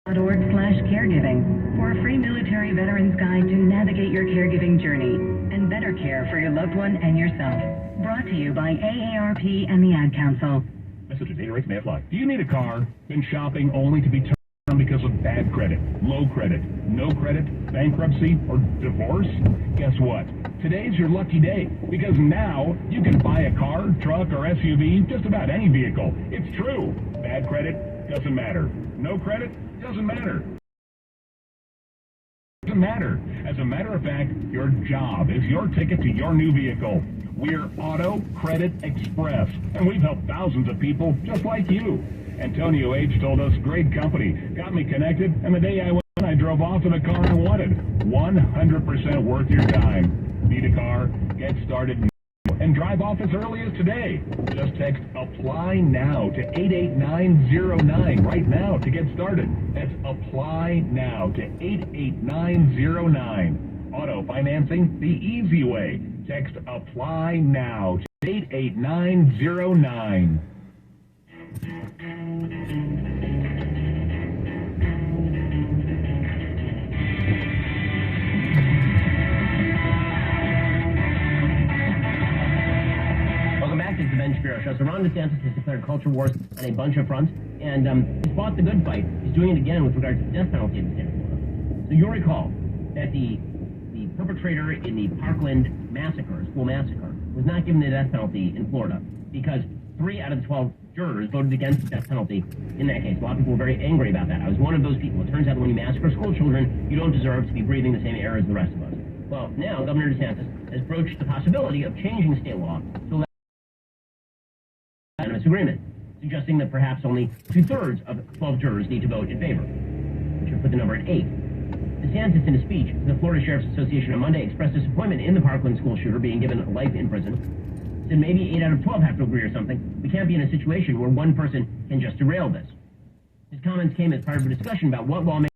.org/caregiving for a free military veterans guide to navigate your caregiving journey and better care for your loved one and yourself. Brought to you by AARP and the Ad Council. Message data rates may apply. Do you need a car? Been shopping only to be turned down because of bad credit, low credit, no credit, bankruptcy, or divorce? Guess what? Today's your lucky day, because now you can buy a car, truck, or SUV, just about any vehicle. It's true. Bad credit doesn't matter. No credit doesn't matter. Doesn't matter. As a matter of fact, your job is your ticket to your new vehicle. We're Auto Credit Express, and we've helped thousands of people just like you. Antonio H. told us, great company, got me connected, and the day I went, I drove off in a car I wanted. 100% worth your time. Need a car? Get started now and drive off as early as today. Just text APPLY NOW to 88909 right now to get started. That's APPLY NOW to 88909. Auto financing the easy way. Text APPLY NOW to 88909. Show. So Ron DeSantis has declared culture wars on a bunch of fronts, and he's fought the good fight. He's doing it again with regard to the death penalty in the state of Florida. So you'll recall that the perpetrator in the Parkland massacre, school massacre, was not given the death penalty in Florida because 3 out of the 12 jurors voted against the death penalty in that case. A lot of people were very angry about that. I was one of those people. It turns out that when you massacre school children, you don't deserve to be breathing the same air as the rest of us. Well, now Governor DeSantis has broached the possibility of changing state law to allow unanimous agreement, suggesting that perhaps only 2/3 of 12 jurors need to vote in favor, which would put the number at 8. DeSantis, in a speech to the Florida Sheriff's Association on Monday, expressed disappointment in the Parkland school shooter being given life in prison. Said maybe 8 out of 12 have to agree or something. We can't be in a situation where one person can just derail this. His comments came as part of a discussion about what law makes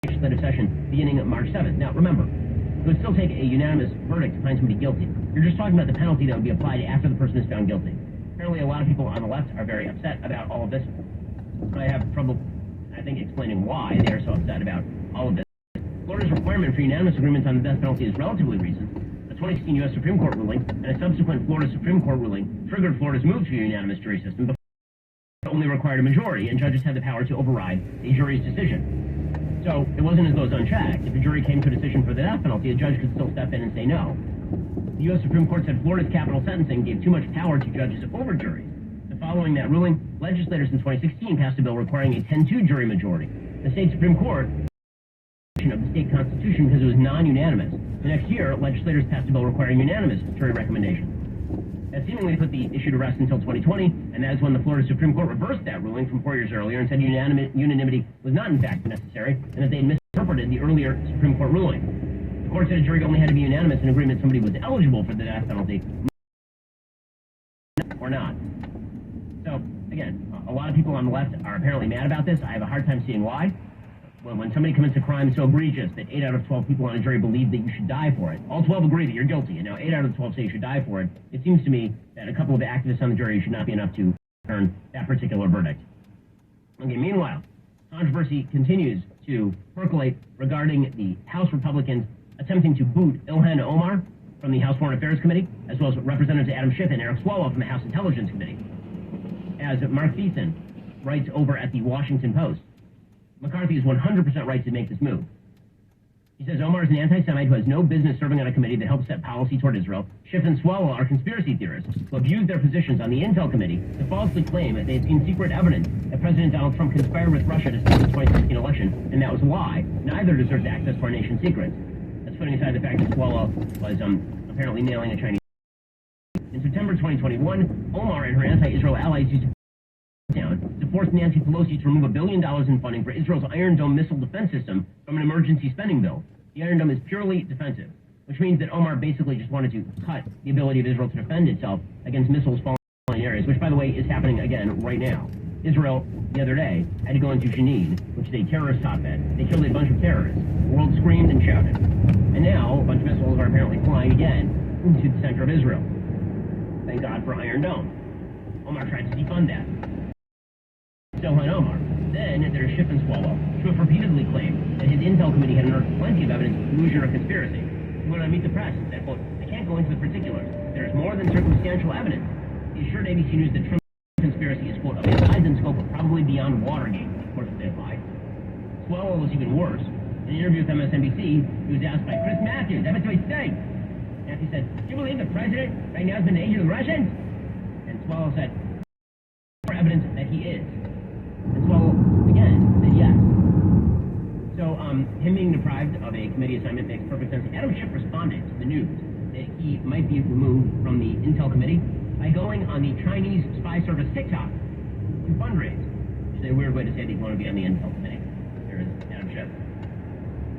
legislative session beginning March 7th. Now, remember, it would still take a unanimous verdict to find somebody guilty. You're just talking about the penalty that would be applied after the person is found guilty. Apparently, a lot of people on the left are very upset about all of this. I have trouble, I think, explaining why they are so upset about all of this. Florida's requirement for unanimous agreement on the death penalty is relatively recent. A 2016 U.S. Supreme Court ruling and a subsequent Florida Supreme Court ruling triggered Florida's move to a unanimous jury system. Before it only required a majority, and judges had the power to override a jury's decision. So it wasn't as though it was unchecked. If a jury came to a decision for the death penalty, a judge could still step in and say no. The U.S. Supreme Court said Florida's capital sentencing gave too much power to judges over juries. So following that ruling, legislators in 2016 passed a bill requiring a 10-2 jury majority. The state Supreme Court of the state constitution because it was non-unanimous. The next year, legislators passed a bill requiring unanimous jury recommendation. That seemingly put the issue to rest until 2020, and that is when the Florida Supreme Court reversed that ruling from 4 years earlier and said unanimity was not in fact necessary, and that they had misinterpreted the earlier Supreme Court ruling. The court said a jury only had to be unanimous in agreement somebody was eligible for the death penalty or not. So, again, a lot of people on the left are apparently mad about this. I have a hard time seeing why. When somebody commits a crime so egregious that 8 out of 12 people on a jury believe that you should die for it, all 12 agree that you're guilty, and now 8 out of 12 say you should die for it, it seems to me that a couple of activists on the jury should not be enough to turn that particular verdict. Okay, meanwhile, controversy continues to percolate regarding the House Republicans attempting to boot Ilhan Omar from the House Foreign Affairs Committee, as well as Representatives Adam Schiff and Eric Swalwell from the House Intelligence Committee. As Mark Thiessen writes over at the Washington Post, McCarthy is 100% right to make this move. He says Omar is an anti-Semite who has no business serving on a committee that helps set policy toward Israel. Schiff and Swalwell are conspiracy theorists who have used their positions on the Intel Committee to falsely claim that they had seen secret evidence that President Donald Trump conspired with Russia to steal the 2016 election, and that was a lie. Neither deserves access to our nation's secrets. That's putting aside the fact that Swalwell was apparently nailing a Chinese. In September 2021, Omar and her anti-Israel allies used down to force Nancy Pelosi to remove $1 billion in funding for Israel's Iron Dome missile defense system from an emergency spending bill. The Iron Dome is purely defensive, which means that Omar basically just wanted to cut the ability of Israel to defend itself against missiles falling in areas, which, by the way, is happening again right now. Israel, the other day, had to go into Jenin, which is a terrorist hotbed. They killed a bunch of terrorists. The world screamed and shouted. And now, a bunch of missiles are apparently flying again into the center of Israel. Thank God for Iron Dome. Omar tried to defund that. Ilhan Omar. Then there's Schiff and Swallow. Schiff repeatedly claimed that his intel committee had unearthed plenty of evidence of collusion or conspiracy. He went on Meet the Press and said, quote, I can't go into the particulars. There's more than circumstantial evidence. He assured ABC News that Trump's conspiracy is, quote, of a size and scope probably beyond Watergate. Of course, they lied. Swallow was even worse. In an interview with MSNBC, he was asked by Chris Matthews, what do you think? Matthews said, do you believe the president right now has been an agent of the Russians? And Swallow said, for evidence that he is. And Swallow, again, said yes. So, him being deprived of a committee assignment makes perfect sense. Adam Schiff responded to the news that he might be removed from the Intel Committee by going on the Chinese spy service TikTok to fundraise. Which is a weird way to say that you want to be on the Intel Committee. Here is Adam Schiff.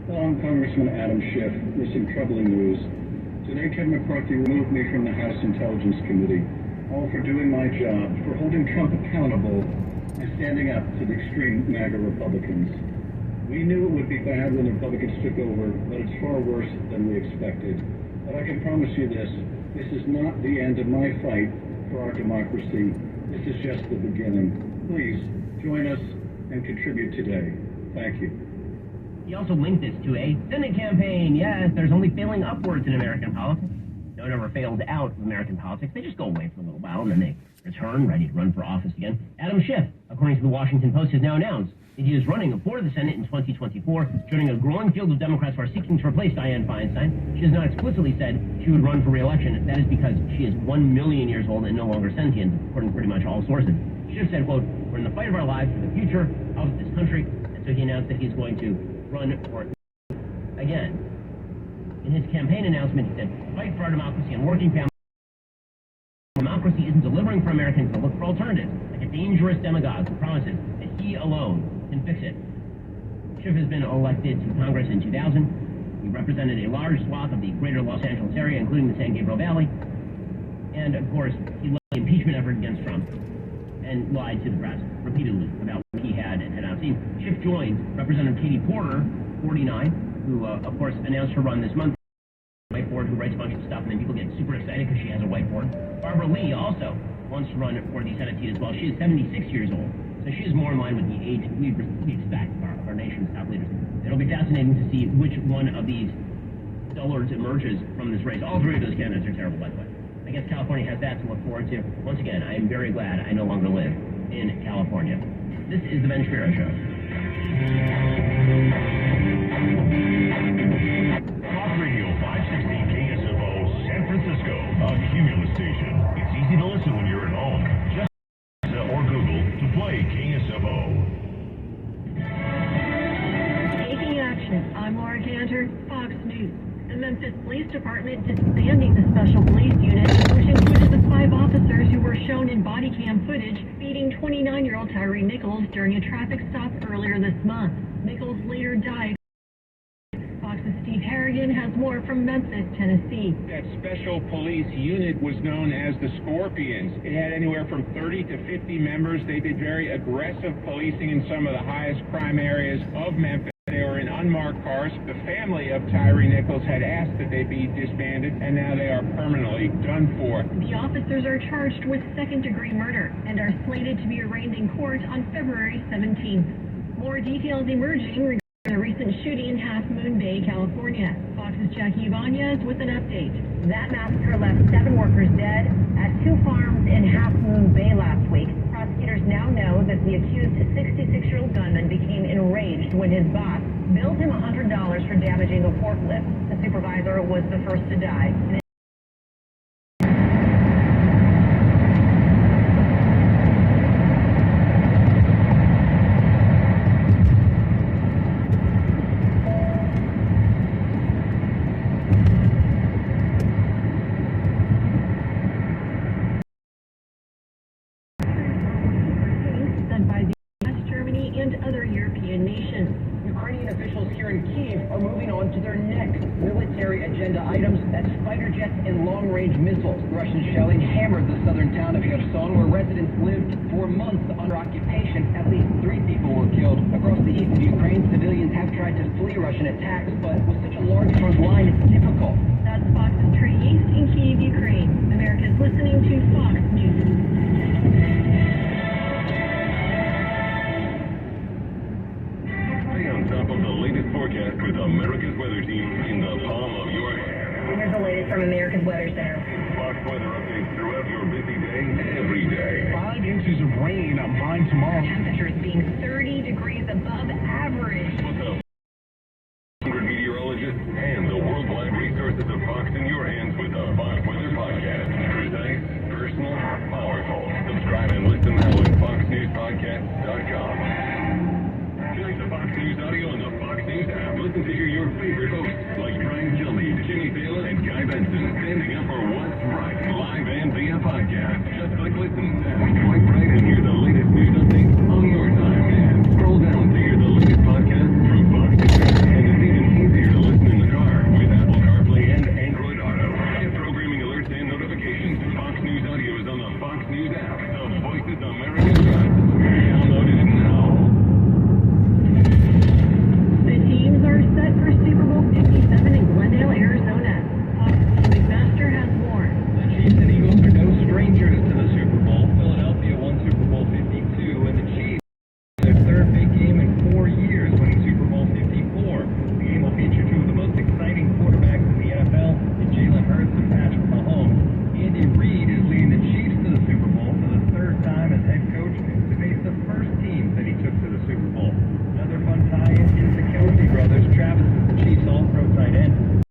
Hello, I'm Congressman Adam Schiff with some troubling news. Today, Kevin McCarthy removed me from the House Intelligence Committee, all for doing my job, for holding Trump accountable and standing up to the extreme MAGA Republicans. We knew it would be bad when the Republicans took over, but it's far worse than we expected. But I can promise you this is not the end of my fight for our democracy. This is just the beginning. Please, join us and contribute today. Thank you. He also linked this to a Senate campaign. Yes, there's only failing upwards in American politics. No one ever fails out of American politics. They just go away for a little while, and then they return, ready to run for office again. Adam Schiff, according to the Washington Post, has now announced that he is running for the Senate in 2024, joining a growing field of Democrats who are seeking to replace Dianne Feinstein. She has not explicitly said she would run for re-election. That is because she is 1 million years old and no longer sentient, according to pretty much all sources. Schiff said, quote, we're in the fight of our lives for the future of this country. And so he announced that he's going to run for again. In his campaign announcement, he said, fight for our democracy and working families. Democracy isn't delivering for Americans to look for alternatives, like a dangerous demagogue who promises that he alone can fix it. Schiff has been elected to Congress in 2000. He represented a large swath of the greater Los Angeles area, including the San Gabriel Valley. And, of course, he led the impeachment effort against Trump and lied to the press repeatedly about what he had and had not seen. Schiff joined Representative Katie Porter, 49, who, of course, announced her run this month. Whiteboard, who writes a bunch of stuff, and then people get super excited because she has a whiteboard. Barbara Lee also wants to run for the Senate seat as well. She is 76 years old, so she is more in line with the age we expect of our nation's top leaders. It'll be fascinating to see which one of these dullards emerges from this race. All three of those candidates are terrible, by the way. I guess California has that to look forward to. Once again, I am very glad I no longer live in California. This is the Ben Shapiro Show. Talk Radio 560 KSFO San Francisco, a Cumulus station. It's easy to listen when you're at home. Just or Google to play KSFO. Taking action. I'm Laura Cantor, Fox News. The Memphis Police Department disbanding the Special Police Unit, which included the 5 officers who were shown in body cam footage beating 29-year-old Tyree Nichols during a traffic stop earlier this month. Nichols later died. Fox's Steve Harrigan has more from Memphis, Tennessee. That special police unit was known as the Scorpions. It had anywhere from 30 to 50 members. They did very aggressive policing in some of the highest crime areas of Memphis. They were in unmarked cars. The family of Tyree Nichols had asked that they be disbanded, and now they are permanently done for. The officers are charged with second-degree murder and are slated to be arraigned in court on February 17th. More details emerging regarding the recent shooting in Half Moon Bay, California. Fox's Jackie Ibanez with an update. That massacre left 7 workers dead at 2 farms in Half Moon Bay last week. Prosecutors now know that the accused 66-year-old gunman became enraged when his boss billed him $100 for damaging the forklift. The supervisor was the first to die. Russian shelling hammered the southern town of Kherson, where residents lived for months under occupation. At least 3 people were killed. Across the east of Ukraine, civilians have tried to flee Russian attacks, but with such a large front line, it's difficult. That's Fox's Trey East in Kyiv, Ukraine. America's listening to Fox News. forecast with America's Weather Team in the palm of your hand. Here's the latest from America's Weather Center. Fox weather updates throughout your busy day, every day. 5 inches of rain on Marin tomorrow. Temperatures being 30 degrees above average. Put the 100 meteorologists and the worldwide resources of Fox in your hands with the Fox Weather Podcast. Precise, personal, powerful. Subscribe and listen now at foxnewspodcast.com. Join the Fox News audio and the Fox News app. Listen to hear your favorite hosts like Brian Kilmeade, Jimmy Fallon, and Guy Benson standing up for what's right, live and via podcast. Just click listen, swipe right, and hear the latest news updates on your time. And scroll down to hear the latest podcast from Fox News. And it's even easier to listen in the car with Apple CarPlay and Android Auto. Get programming alerts and notifications. Fox News audio is on the Fox News app. The voices America trusts. Download it now. The teams are set for Super Bowl 57 in Glendale, Arizona. Fox McMaster has more. The Chiefs and Eagles are no strangers to the Super Bowl. Philadelphia won Super Bowl 52, and the Chiefs their third big game in 4 years, winning Super Bowl 54. The game will feature two of the most exciting quarterbacks in the NFL, in Jalen Hurts and Patrick Mahomes. Andy Reid is leading the Chiefs to the Super Bowl for the third time as head coach to face the first team that he took to the Super Bowl. Another fun tie-in is the Kelsey brothers. Travis is the Chiefs all-pro tight end.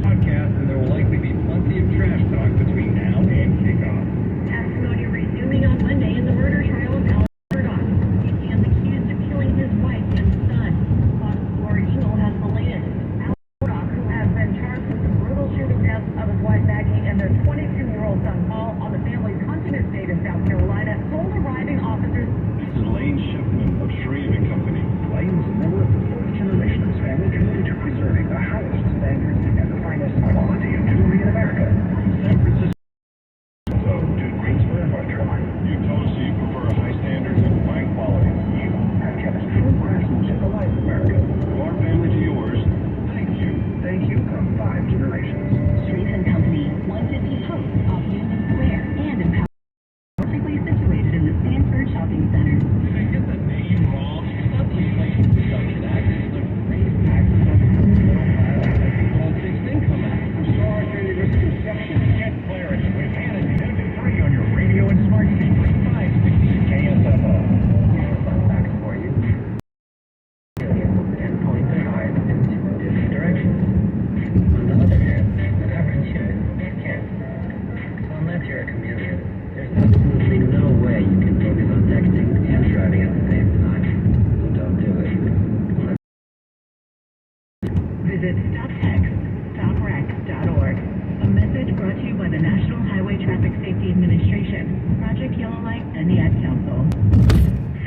Podcast, and there will likely be plenty of trash talk between now and kickoff. Testimony resuming on Monday in the murder trial of Al Murdoch. He stands accused of killing his wife and son. Fox War Eagle has the latest. Al Murdoch, who has been charged with the brutal shooting deaths of his wife Maggie and their 22-year-old son Paul on the family's Huntington estate in South Carolina, told arriving officers. This is Lane Shipman of Shreve and Company. Lane's a member of the fourth generation of his family committed to preserving the highest standards and the finest quality of jewelry in America. From San Francisco to Greensboro, North Carolina. You told us you prefer high standards and fine quality. You have kept true craftsmanship alive in America. From our family to yours, thank you. Thank you from 5 generations. Street and Company, 150 Post off Union Square and in perfectly situated in the Stanford Shopping Center. Did I get the name wrong? It's not the Inflation Reduction Act. It's the Raise Taxes on the Middle Class and People on Fixed Income Act. Sorry for your misconception. Get clarity with Hannah benefit free on your radio and smart speaker. 560 KSFO. Fun facts for you. And point their eyes in two different directions. On the other hand, the average human can't. So unless you're a chameleon, there's absolutely no way you can focus on texting and driving at the same time. So don't do it. Visit StopText.org. A message brought to you by the National Highway Traffic Safety Administration, Project Yellow Light, and the Ad Council.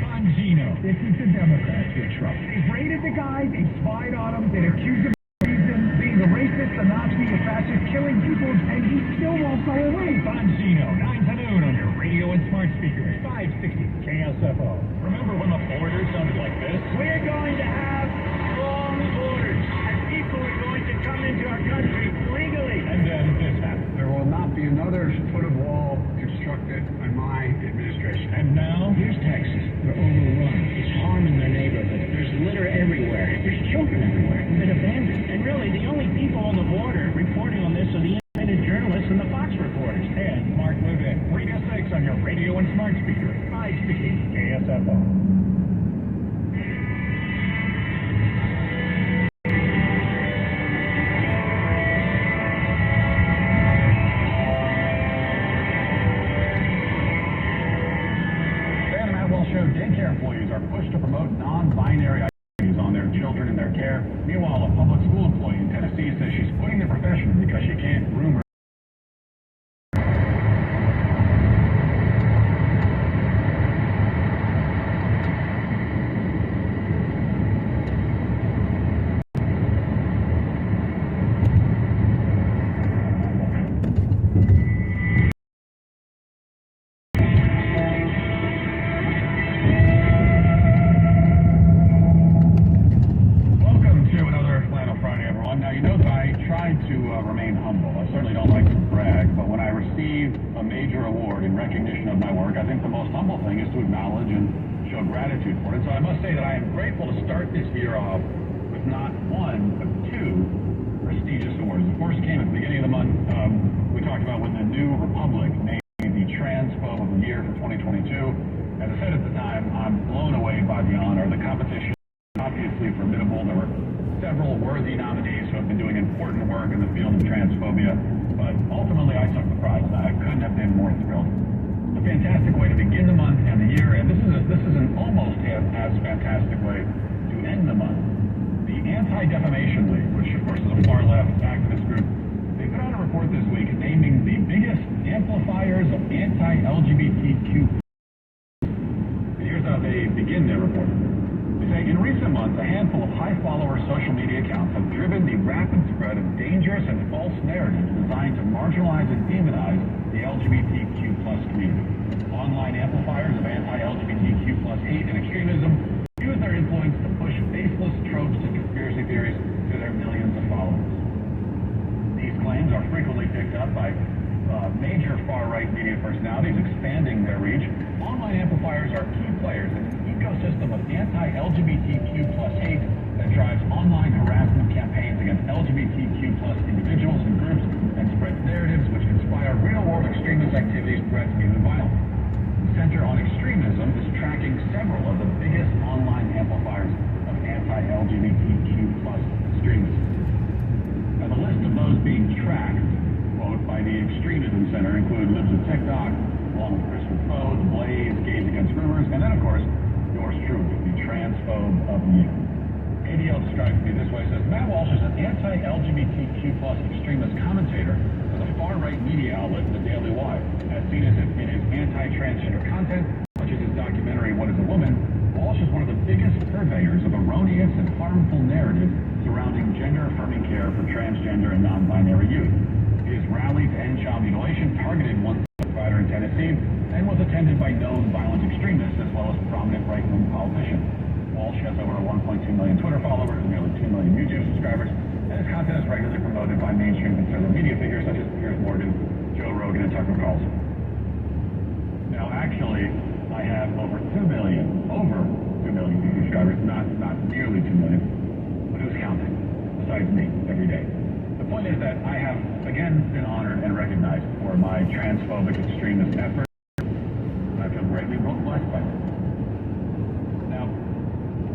Bongino. This is the Democrats with Trump. They raided the guy, they spied on him, they accused him of treason, being a racist, a Nazi, a fascist, killing people, and he still won't go away. Bongino, 9 to noon on your radio and smart speakers. 560 KSFO. Remember when the border sounded like this? We're going to have strong borders, and people are going to come into our country legally. And then this happened. There will not be another foot of wall constructed in my administration. And now, here's Texas. They're overrun. It's harming their neighborhood. There's litter everywhere. There's children everywhere. They've been abandoned. And really, the only people on the border reporting on this are the independent journalists and the Fox reporters. And Mark Levin. 3 to 6 on your radio and smart speaker. 560 KSFO. Daycare employees are pushed to promote non-binary identities on their children in their care. Meanwhile, a public school employee in Tennessee says she's quitting the profession because she can't groom her. And so I must say that I am grateful to start this year off with not one, but two prestigious awards. The first came at the beginning of the month. We talked about when the New Republic named the Transphobe of the Year for 2022. As I said at the time, I'm blown away by the honor. The competition is obviously formidable. There were several worthy nominees who have been doing important work in the field of transphobia, but ultimately I took the prize. I couldn't have been more thrilled. A fantastic way to begin the month and the year, and this is an almost as fantastic way to end the month. The Anti-Defamation League, which of course is a far-left activist group, they put out a report this week naming the biggest amplifiers of anti-LGBTQ. Here's how they begin their report. They say, in recent months, a handful of high-follower social media accounts have driven the rapid spread of dangerous and false narratives designed to marginalize and demonize the LGBTQ+ community. Online amplifiers of anti-LGBTQ+ hate and extremism use their influence to push baseless tropes and conspiracy theories to their millions of followers. These claims are frequently picked up by major far-right media personalities, expanding their reach. Online amplifiers are key players in an ecosystem of anti-LGBTQ+ hate that drives online harassment campaigns against LGBTQ+ individuals and groups and spreads narratives which inspire real-world extremist activities, threats, and even violence. The Center on Extremism is tracking several of the biggest online amplifiers of anti-LGBTQ+ extremism. Now, the list of those being tracked, quote, by the Extremism Center include Libs of TikTok, along with Christopher Foe, The Blaze, Gays Against Rumors, and then, of course, yours truly, the Transphobe of the Year. ADL describes it this way, says, Matt Walsh is an anti-LGBTQ+ extremist commentator for the far-right media outlet, The Daily Wire. As seen as in his anti-transgender content, such as his documentary, What is a Woman, Walsh is one of the biggest purveyors of erroneous and harmful narratives surrounding gender-affirming care for transgender and non-binary youth. His rally to end child mutilation targeted one provider in Tennessee and was attended by known violent extremists as well as prominent right-wing politicians. Walsh has over 1.2 million Twitter followers and nearly 2 million YouTube subscribers, and his content is regularly promoted by mainstream conservative media figures such as Piers Morgan, Joe Rogan, and Tucker Carlson. Now, actually, I have over 2 million YouTube subscribers, not nearly 2 million, but who's counting, besides me, every day. The point is that I have, again, been honored and recognized for my transphobic extremist efforts, and I feel greatly blessed by them. Now,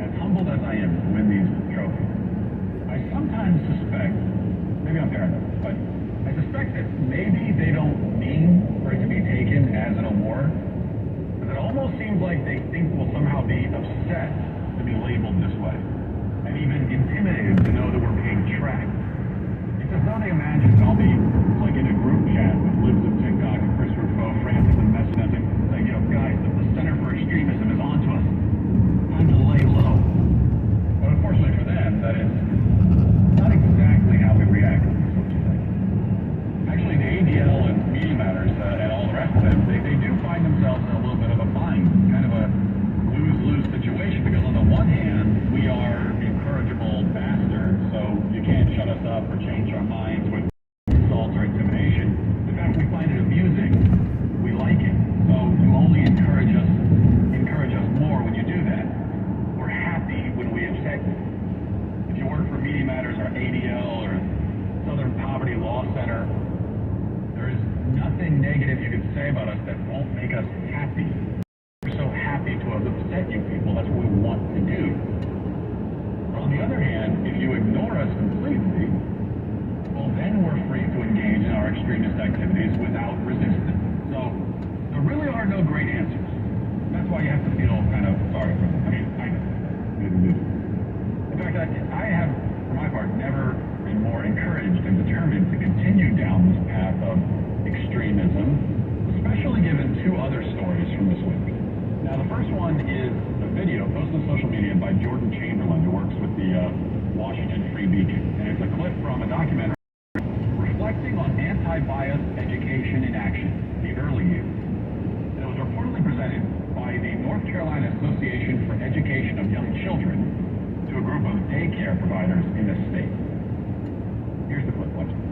as humbled as I am to win these trophies, I sometimes suspect, maybe I'm paranoid, but I suspect that maybe they don't mean for it to be taken as an award, because it almost seems like they think we'll somehow be upset to be labeled this way, and even intimidated to know that we're being tracked. It's as though they imagine I'll be like in a group chat with Libs of TikTok and Christopher Foe frantically messaging, saying, guys, the Center for Extremism is on to us. Time to lay low. But unfortunately for them, that is not exactly how we react to these sorts of things. Actually, the ADL and Media Matters and all the rest of them, they do find themselves in a little bit of a bind, kind of a lose-lose situation, because on the one hand, we are incorrigible bastards, so you can't shut us up or change our minds with assault or intimidation. In fact, we find it amusing. We like it. So you only encourage us more when you do that. We're happy when we upset you. If you work for Media Matters or ADL or Southern Poverty Law Center, there is nothing negative you can say about us that won't make us happy. We're so happy to have upset you people. That's what we want to do. On the other hand, if you ignore us completely, well, then we're free to engage in our extremist activities without resistance. So there really are no great answers. That's why you have to feel kind of sorry for them. I mean, I know. In fact, I have, for my part, never been more encouraged and determined to continue down this path of extremism, especially given two other stories from this week. Now, the first one is a video posted on social media by Jordan Chamberlain, who works with the Washington Free Beacon. And it's a clip from a documentary reflecting on anti-bias education in action, the early years. And it was reportedly presented by the North Carolina Association for Education of Young Children to a group of daycare providers in the state. Here's the clip. Watch it.